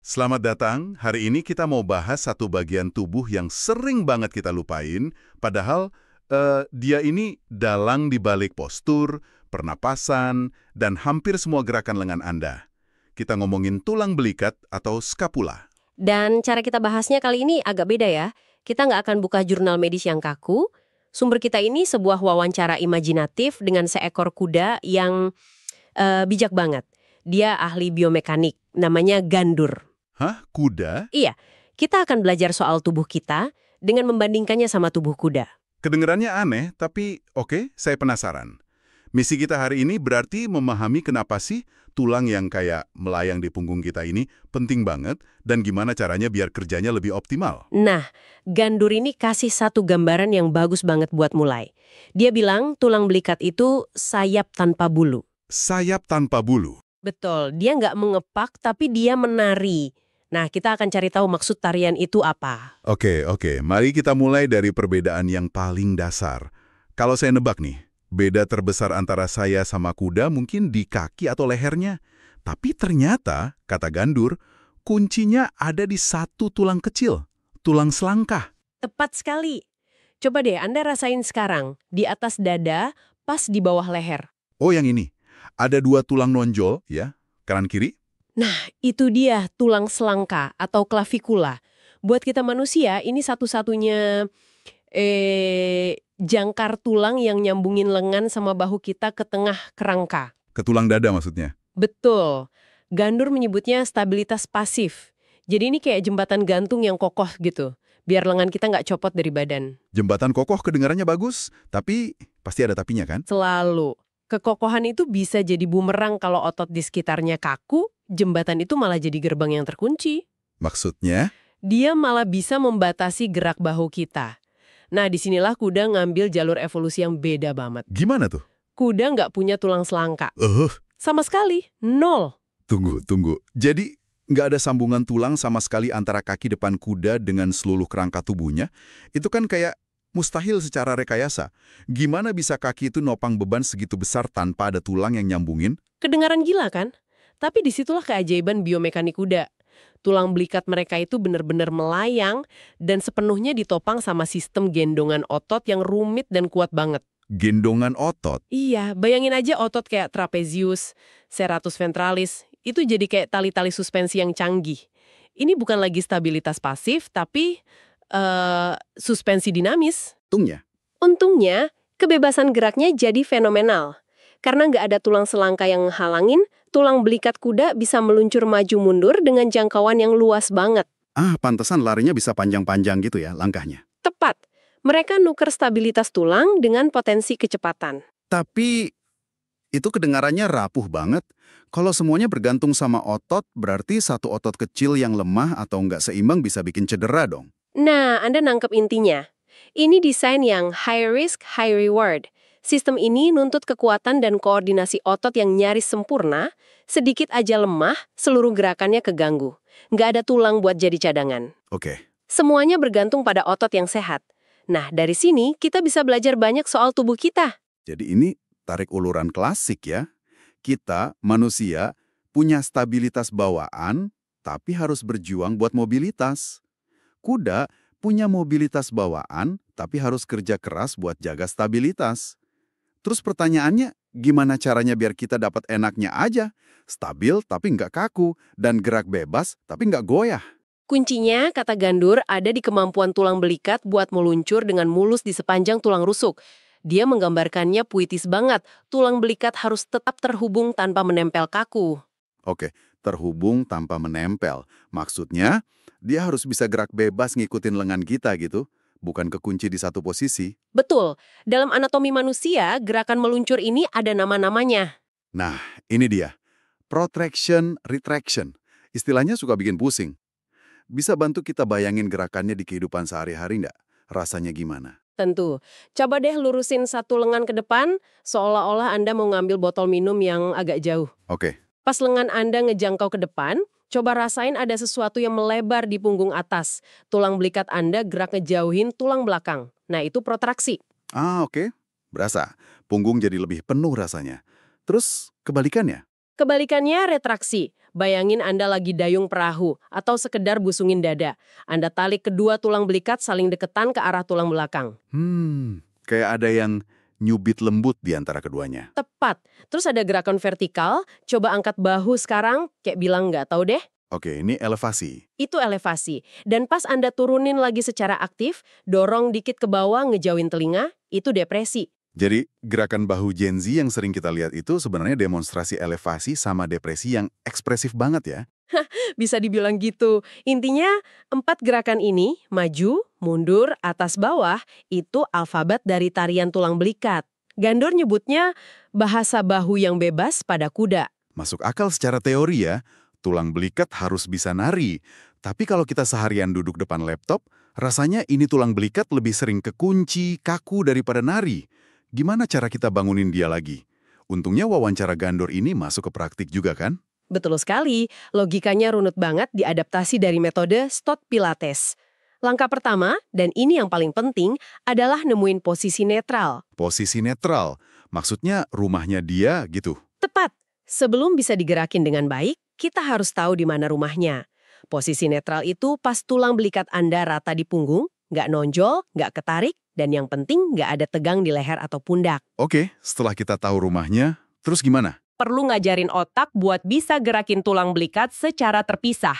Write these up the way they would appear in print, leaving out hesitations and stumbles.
Selamat datang. Hari ini kita mau bahas satu bagian tubuh yang sering banget kita lupain, padahal dia ini dalang di balik postur, pernapasan, dan hampir semua gerakan lengan Anda. Kita ngomongin tulang belikat atau skapula. Dan cara kita bahasnya kali ini agak beda ya. Kita nggak akan buka jurnal medis yang kaku. Sumber kita ini sebuah wawancara imajinatif dengan seekor kuda yang bijak banget. Dia ahli biomekanik, namanya Gandur. Hah? Kuda? Iya, kita akan belajar soal tubuh kita dengan membandingkannya sama tubuh kuda. Kedengerannya aneh, tapi oke, saya penasaran. Misi kita hari ini berarti memahami kenapa sih tulang yang kayak melayang di punggung kita ini penting banget dan gimana caranya biar kerjanya lebih optimal. Nah, Gandur ini kasih satu gambaran yang bagus banget buat mulai. Dia bilang tulang belikat itu sayap tanpa bulu. Sayap tanpa bulu. Betul, dia nggak mengepak tapi dia menari. Nah, kita akan cari tahu maksud tarian itu apa. Oke. Mari kita mulai dari perbedaan yang paling dasar. Kalau saya nebak nih, beda terbesar antara saya sama kuda mungkin di kaki atau lehernya. Tapi ternyata, kata Gandur, kuncinya ada di satu tulang kecil, tulang selangkah. Tepat sekali. Coba deh Anda rasain sekarang, di atas dada, pas di bawah leher. Oh, yang ini. Ada dua tulang nonjol, ya, kanan kiri. Nah, itu dia tulang selangka atau klavikula. Buat kita manusia, ini satu-satunya jangkar tulang yang nyambungin lengan sama bahu kita ke tengah kerangka. Ke tulang dada maksudnya. Betul. Gandur menyebutnya stabilitas pasif. Jadi ini kayak jembatan gantung yang kokoh gitu, biar lengan kita nggak copot dari badan. Jembatan kokoh kedengarannya bagus, tapi pasti ada tapinya kan? Selalu. Kekokohan itu bisa jadi bumerang kalau otot di sekitarnya kaku, jembatan itu malah jadi gerbang yang terkunci. Maksudnya? Dia malah bisa membatasi gerak bahu kita. Nah, disinilah kuda ngambil jalur evolusi yang beda banget. Gimana tuh? Kuda nggak punya tulang selangka. Eh, Sama sekali, nol. Tunggu. Jadi, nggak ada sambungan tulang sama sekali antara kaki depan kuda dengan seluruh kerangka tubuhnya? Itu kan kayak mustahil secara rekayasa. Gimana bisa kaki itu nopang beban segitu besar tanpa ada tulang yang nyambungin? Kedengaran gila kan? Tapi disitulah keajaiban biomekanik kuda. Tulang belikat mereka itu benar-benar melayang dan sepenuhnya ditopang sama sistem gendongan otot yang rumit dan kuat banget. Gendongan otot. Iya, bayangin aja otot kayak trapezius, serratus ventralis, itu jadi kayak tali-tali suspensi yang canggih. Ini bukan lagi stabilitas pasif, tapi suspensi dinamis. Untungnya, kebebasan geraknya jadi fenomenal. Karena nggak ada tulang selangka yang halangin, tulang belikat kuda bisa meluncur maju mundur dengan jangkauan yang luas banget. Pantesan larinya bisa panjang-panjang gitu ya langkahnya. Tepat. Mereka nuker stabilitas tulang dengan potensi kecepatan. Tapi itu kedengarannya rapuh banget. Kalau semuanya bergantung sama otot, berarti satu otot kecil yang lemah atau nggak seimbang bisa bikin cedera dong. Nah, Anda nangkep intinya. Ini desain yang high risk, high reward. Sistem ini nuntut kekuatan dan koordinasi otot yang nyaris sempurna, sedikit aja lemah, seluruh gerakannya keganggu. Nggak ada tulang buat jadi cadangan. Oke. Semuanya bergantung pada otot yang sehat. Nah, dari sini kita bisa belajar banyak soal tubuh kita. Jadi ini tarik uluran klasik ya. Kita, manusia, punya stabilitas bawaan, tapi harus berjuang buat mobilitas. Kuda punya mobilitas bawaan, tapi harus kerja keras buat jaga stabilitas. Terus pertanyaannya, gimana caranya biar kita dapat enaknya aja? Stabil tapi nggak kaku, dan gerak bebas tapi nggak goyah. Kuncinya, kata Gandur, ada di kemampuan tulang belikat buat meluncur dengan mulus di sepanjang tulang rusuk. Dia menggambarkannya puitis banget. Tulang belikat harus tetap terhubung tanpa menempel kaku. Oke, terhubung tanpa menempel. Maksudnya, dia harus bisa gerak bebas ngikutin lengan kita gitu, bukan kekunci di satu posisi. Betul. Dalam anatomi manusia, gerakan meluncur ini ada nama-namanya. Nah, ini dia. Protraction, retraction. Istilahnya suka bikin pusing. Bisa bantu kita bayangin gerakannya di kehidupan sehari-hari nggak? Rasanya gimana? Tentu. Coba deh lurusin satu lengan ke depan, seolah-olah Anda mau ngambil botol minum yang agak jauh. Oke. Pas lengan Anda ngejangkau ke depan, coba rasain ada sesuatu yang melebar di punggung atas. Tulang belikat Anda gerak ngejauhin tulang belakang. Nah, itu protraksi. Oke. Berasa. Punggung jadi lebih penuh rasanya. Terus, kebalikannya? Kebalikannya retraksi. Bayangin Anda lagi dayung perahu atau sekedar busungin dada. Anda tarik kedua tulang belikat saling deketan ke arah tulang belakang. Kayak ada yang nyubit lembut di antara keduanya. Tepat. Terus ada gerakan vertikal, coba angkat bahu sekarang, kayak bilang nggak tahu deh. Oke, ini elevasi. Itu elevasi. Dan pas Anda turunin lagi secara aktif, dorong dikit ke bawah, ngejauhin telinga, itu depresi. Jadi, gerakan bahu Gen Z yang sering kita lihat itu sebenarnya demonstrasi elevasi sama depresi yang ekspresif banget ya. Bisa dibilang gitu. Intinya, 4 gerakan ini, maju, mundur, atas bawah, itu alfabet dari tarian tulang belikat. Gandor nyebutnya bahasa bahu yang bebas pada kuda. Masuk akal secara teori ya, tulang belikat harus bisa nari. Tapi kalau kita seharian duduk depan laptop, rasanya ini tulang belikat lebih sering kekunci, kaku daripada nari. Gimana cara kita bangunin dia lagi? Untungnya wawancara Gandor ini masuk ke praktik juga kan? Betul sekali, logikanya runut banget diadaptasi dari metode Stott Pilates. Langkah pertama, dan ini yang paling penting, adalah nemuin posisi netral. Posisi netral, maksudnya rumahnya dia gitu. Tepat, sebelum bisa digerakin dengan baik, kita harus tahu di mana rumahnya. Posisi netral itu pas tulang belikat Anda rata di punggung, nggak nonjol, nggak ketarik, dan yang penting nggak ada tegang di leher atau pundak. Oke, setelah kita tahu rumahnya, terus gimana? Perlu ngajarin otak buat bisa gerakin tulang belikat secara terpisah.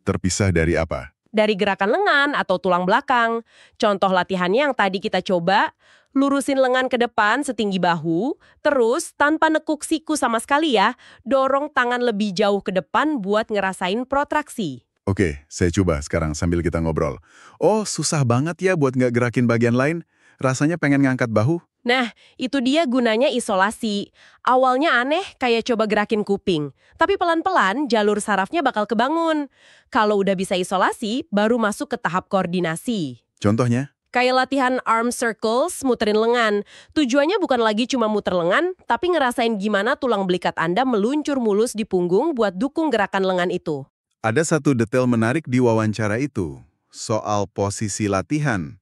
Terpisah dari apa? Dari gerakan lengan atau tulang belakang. Contoh latihannya yang tadi kita coba, lurusin lengan ke depan setinggi bahu, terus tanpa nekuk siku sama sekali ya, dorong tangan lebih jauh ke depan buat ngerasain protraksi. Oke, saya coba sekarang sambil kita ngobrol. Oh, susah banget ya buat nggak gerakin bagian lain? Rasanya pengen ngangkat bahu? Nah, itu dia gunanya isolasi. Awalnya aneh kayak coba gerakin kuping. Tapi pelan-pelan jalur sarafnya bakal kebangun. Kalau udah bisa isolasi, baru masuk ke tahap koordinasi. Contohnya? Kayak latihan arm circles, muterin lengan. Tujuannya bukan lagi cuma muter lengan, tapi ngerasain gimana tulang belikat Anda meluncur mulus di punggung buat dukung gerakan lengan itu. Ada satu detail menarik di wawancara itu, soal posisi latihan.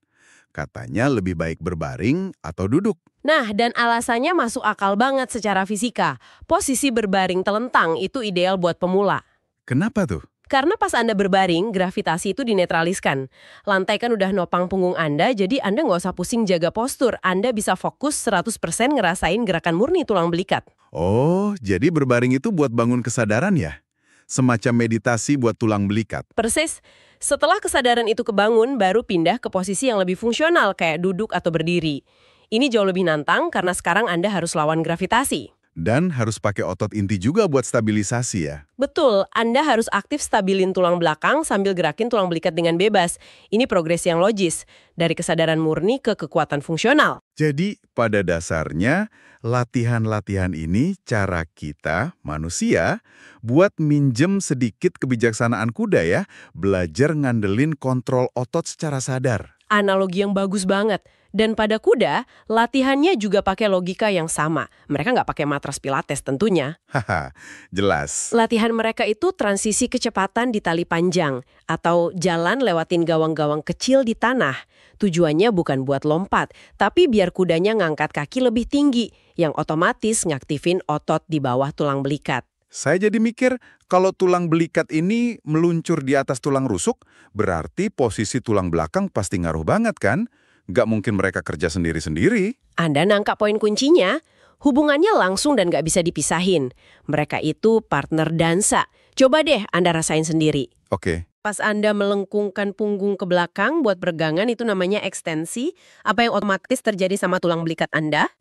Katanya lebih baik berbaring atau duduk. Nah, dan alasannya masuk akal banget secara fisika. Posisi berbaring telentang itu ideal buat pemula. Kenapa tuh? Karena pas Anda berbaring, gravitasi itu dinetraliskan. Lantai kan udah nopang punggung Anda, jadi Anda nggak usah pusing jaga postur. Anda bisa fokus 100% ngerasain gerakan murni tulang belikat. Oh, jadi berbaring itu buat bangun kesadaran ya? Semacam meditasi buat tulang belikat. Persis. Setelah kesadaran itu kebangun, baru pindah ke posisi yang lebih fungsional, kayak duduk atau berdiri. Ini jauh lebih nantang karena sekarang Anda harus lawan gravitasi. Dan harus pakai otot inti juga buat stabilisasi ya? Betul, Anda harus aktif stabilin tulang belakang sambil gerakin tulang belikat dengan bebas. Ini progresi yang logis, dari kesadaran murni ke kekuatan fungsional. Jadi, pada dasarnya, latihan-latihan ini cara kita, manusia, buat minjem sedikit kebijaksanaan kuda ya, belajar ngandelin kontrol otot secara sadar. Analogi yang bagus banget. Dan pada kuda, latihannya juga pakai logika yang sama. Mereka nggak pakai matras pilates tentunya. Haha, jelas. Latihan mereka itu transisi kecepatan di tali panjang, atau jalan lewatin gawang-gawang kecil di tanah. Tujuannya bukan buat lompat, tapi biar kudanya ngangkat kaki lebih tinggi, yang otomatis ngaktifin otot di bawah tulang belikat. Saya jadi mikir, kalau tulang belikat ini meluncur di atas tulang rusuk, berarti posisi tulang belakang pasti ngaruh banget kan? Nggak mungkin mereka kerja sendiri-sendiri. Anda nangkap poin kuncinya, hubungannya langsung dan nggak bisa dipisahin. Mereka itu partner dansa. Coba deh Anda rasain sendiri. Oke. Pas Anda melengkungkan punggung ke belakang buat peregangan itu namanya ekstensi. Apa yang otomatis terjadi sama tulang belikat Anda?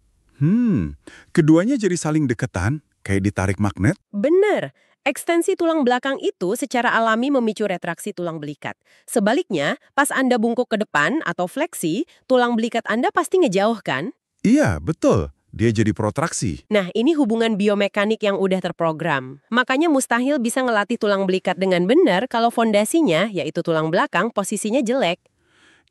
Keduanya jadi saling deketan, kayak ditarik magnet. Bener. Ekstensi tulang belakang itu secara alami memicu retraksi tulang belikat. Sebaliknya, pas Anda bungkuk ke depan atau fleksi, tulang belikat Anda pasti ngejauh kan? Iya, betul. Dia jadi protraksi. Nah, ini hubungan biomekanik yang udah terprogram. Makanya mustahil bisa ngelatih tulang belikat dengan benar kalau fondasinya, yaitu tulang belakang, posisinya jelek.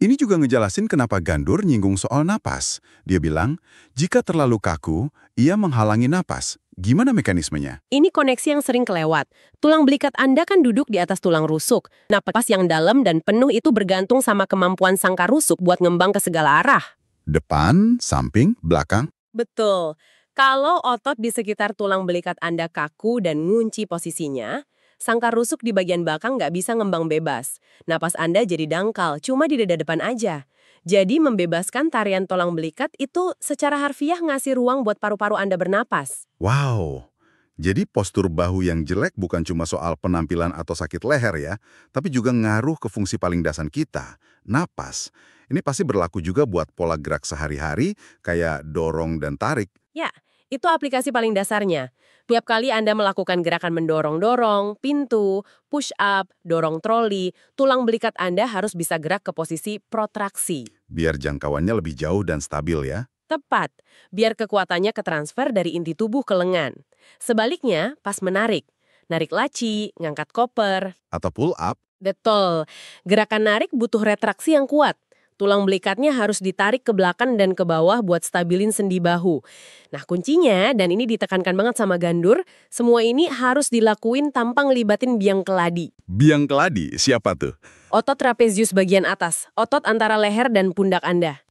Ini juga ngejelasin kenapa Gandor nyinggung soal napas. Dia bilang, jika terlalu kaku, ia menghalangi napas. Gimana mekanismenya? Ini koneksi yang sering kelewat. Tulang belikat Anda kan duduk di atas tulang rusuk. Napas yang dalam dan penuh itu bergantung sama kemampuan sangkar rusuk buat ngembang ke segala arah. Depan, samping, belakang. Betul. Kalau otot di sekitar tulang belikat Anda kaku dan ngunci posisinya, sangkar rusuk di bagian belakang nggak bisa ngembang bebas. Napas Anda jadi dangkal, cuma di dada depan aja. Jadi membebaskan tarian tulang belikat itu secara harfiah ngasih ruang buat paru-paru Anda bernapas. Wow, jadi postur bahu yang jelek bukan cuma soal penampilan atau sakit leher ya, tapi juga ngaruh ke fungsi paling dasar kita, napas. Ini pasti berlaku juga buat pola gerak sehari-hari, kayak dorong dan tarik. Ya, itu aplikasi paling dasarnya. Tiap kali Anda melakukan gerakan mendorong-dorong, pintu, push up, dorong troli, tulang belikat Anda harus bisa gerak ke posisi protraksi. Biar jangkauannya lebih jauh dan stabil ya. Tepat, biar kekuatannya ketransfer dari inti tubuh ke lengan. Sebaliknya, pas menarik, narik laci, ngangkat koper. Atau pull up. Betul, gerakan narik butuh retraksi yang kuat. Tulang belikatnya harus ditarik ke belakang dan ke bawah buat stabilin sendi bahu. Nah kuncinya, dan ini ditekankan banget sama Gandur, semua ini harus dilakuin tanpa ngelibatin biang keladi. Biang keladi, siapa tuh? Otot trapezius bagian atas, otot antara leher dan pundak Anda.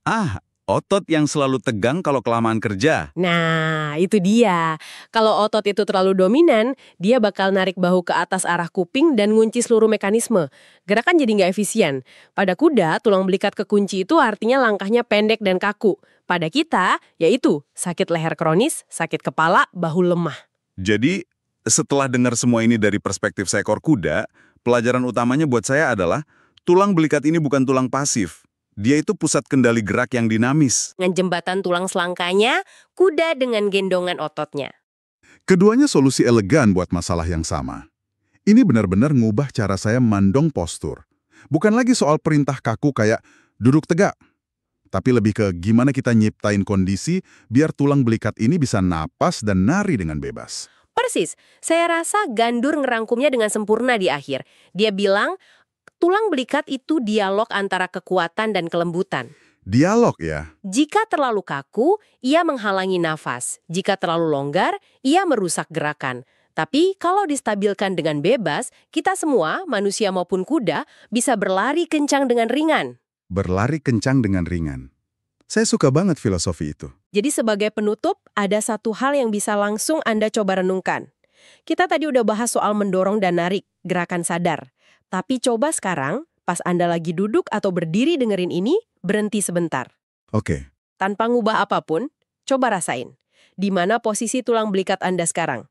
Otot yang selalu tegang kalau kelamaan kerja. Nah, itu dia. Kalau otot itu terlalu dominan, dia bakal narik bahu ke atas arah kuping dan ngunci seluruh mekanisme. Gerakan jadi nggak efisien. Pada kuda, tulang belikat kekunci itu artinya langkahnya pendek dan kaku. Pada kita, yaitu sakit leher kronis, sakit kepala, bahu lemah. Jadi, setelah dengar semua ini dari perspektif seekor kuda, pelajaran utamanya buat saya adalah tulang belikat ini bukan tulang pasif. Dia itu pusat kendali gerak yang dinamis. Dengan jembatan tulang selangkanya, kuda dengan gendongan ototnya. Keduanya solusi elegan buat masalah yang sama. Ini benar-benar ngubah cara saya mandong postur. Bukan lagi soal perintah kaku kayak duduk tegak, tapi lebih ke gimana kita nyiptain kondisi biar tulang belikat ini bisa napas dan nari dengan bebas. Persis, saya rasa Gandur ngerangkumnya dengan sempurna di akhir. Dia bilang, tulang belikat itu dialog antara kekuatan dan kelembutan. Dialog ya? Jika terlalu kaku, ia menghalangi nafas. Jika terlalu longgar, ia merusak gerakan. Tapi kalau distabilkan dengan bebas, kita semua, manusia maupun kuda, bisa berlari kencang dengan ringan. Berlari kencang dengan ringan. Saya suka banget filosofi itu. Jadi sebagai penutup, ada satu hal yang bisa langsung Anda coba renungkan. Kita tadi udah bahas soal mendorong dan narik, gerakan sadar. Tapi coba sekarang, pas Anda lagi duduk atau berdiri dengerin ini, berhenti sebentar. Oke. Tanpa ngubah apapun, coba rasain. Di mana posisi tulang belikat Anda sekarang?